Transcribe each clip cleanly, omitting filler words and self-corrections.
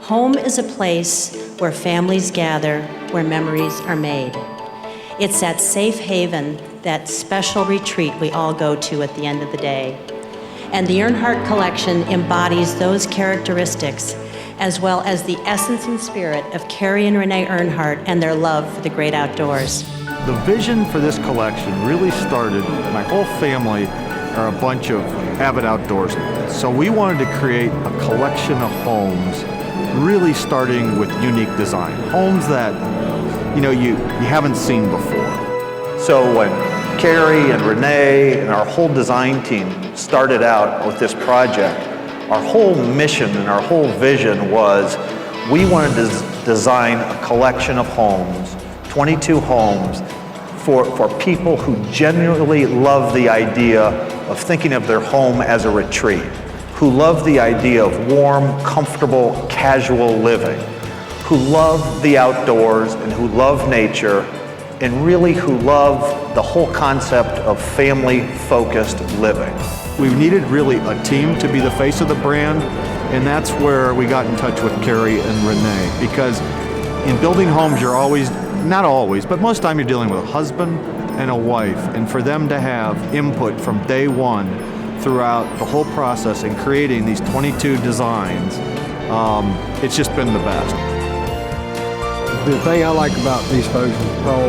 Home is a place where families gather, where memories are made. It's that safe haven, that special retreat we all go to at the end of the day. And the Earnhardt Collection embodies those characteristics, as well as the essence and spirit of Carrie and Renee Earnhardt and their love for the great outdoors. The vision for this collection really started, my whole family are a bunch of avid outdoorsmen. So we wanted to create a collection of homes, really starting with unique design. Homes that, you haven't seen before. So when Carrie and Renee and our whole design team started out with this project, our whole mission and our whole vision was we wanted to design a collection of homes, 22 homes, for people who genuinely love the idea of thinking of their home as a retreat, who love the idea of warm, comfortable, casual living, who love the outdoors and who love nature, and really who love the whole concept of family-focused living. We needed really a team to be the face of the brand, and that's where we got in touch with Carrie and Renee, because in building homes, you're always, not always, but most of the time you're dealing with a husband and a wife, and for them to have input from day one throughout the whole process in creating these 22 designs, it's just been the best. The thing I like about these folks, Paul,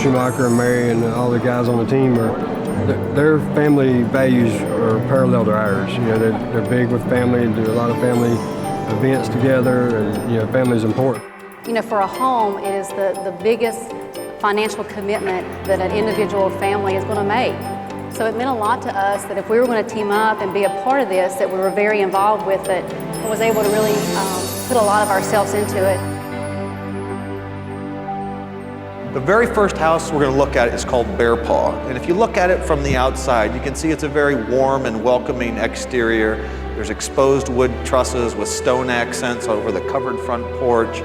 Schumacher, and Mary, and all the guys on the team, are their family values are parallel to ours. They're big with family and do a lot of family events together, and family is important. For a home, it is the biggest financial commitment that an individual family is going to make. So it meant a lot to us that if we were going to team up and be a part of this, that we were very involved with it and was able to really put a lot of ourselves into it. The very first house we're going to look at is called Bear Paw. And if you look at it from the outside, you can see it's a very warm and welcoming exterior. There's exposed wood trusses with stone accents over the covered front porch,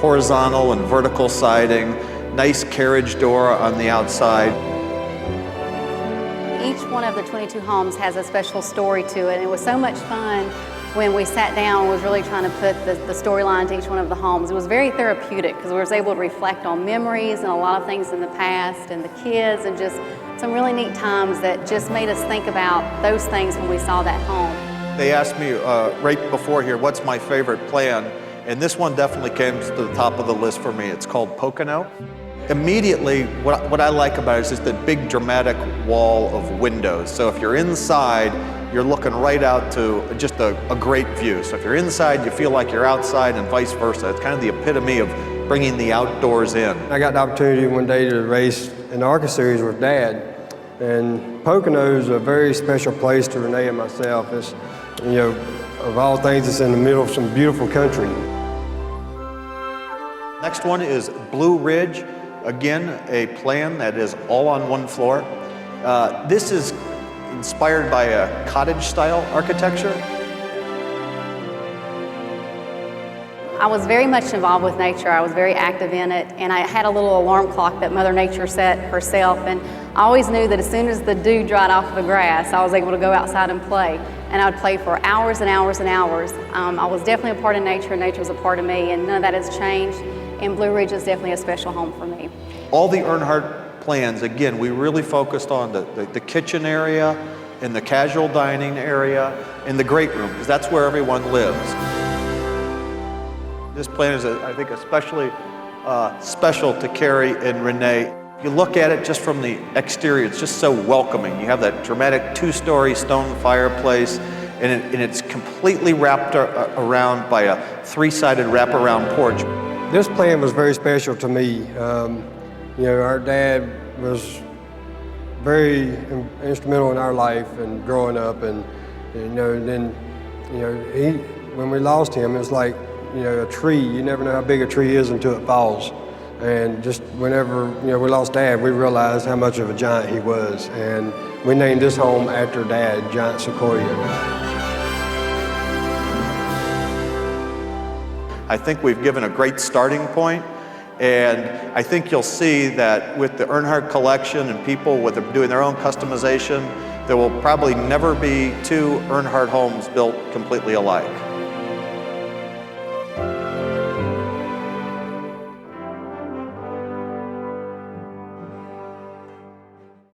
horizontal and vertical siding, nice carriage door on the outside. Each one of the 22 homes has a special story to it, and it was so much fun when we sat down and was really trying to put the storyline to each one of the homes. It was very therapeutic because we were able to reflect on memories and a lot of things in the past and the kids, and just some really neat times that just made us think about those things when we saw that home. They asked me right before here, what's my favorite plan? And this one definitely came to the top of the list for me. It's called Pocono. Immediately, what I like about it is just the big dramatic wall of windows. So if you're inside, you're looking right out to just a great view. So if you're inside, you feel like you're outside, and vice versa. It's kind of the epitome of bringing the outdoors in. I got the opportunity one day to race in the ARCA series with Dad, and Pocono is a very special place to Renee and myself. It's, of all things, it's in the middle of some beautiful country. Next one is Blue Ridge. Again, a plan that is all on one floor. This is inspired by a cottage-style architecture. I was very much involved with nature. I was very active in it, and I had a little alarm clock that Mother Nature set herself, and I always knew that as soon as the dew dried off the grass, I was able to go outside and play, and I would play for hours and hours and hours. I was definitely a part of nature, and nature was a part of me, and none of that has changed, and Blue Ridge is definitely a special home for me. All the Earnhardt plans, again, we really focused on the kitchen area, and the casual dining area, and the great room, because that's where everyone lives. This plan is, I think, especially special to Carrie and Renee. If you look at it just from the exterior, it's just so welcoming. You have that dramatic two-story stone fireplace, and it's completely wrapped around by a three-sided wraparound porch. This plan was very special to me. Our dad was very instrumental in our life and growing up, and when we lost him, it was like a tree. You never know how big a tree is until it falls. And just whenever we lost Dad, we realized how much of a giant he was, and we named this home after Dad, Giant Sequoia. I think we've given a great starting point, and I think you'll see that with the Earnhardt collection and people doing their own customization, there will probably never be two Earnhardt homes built completely alike.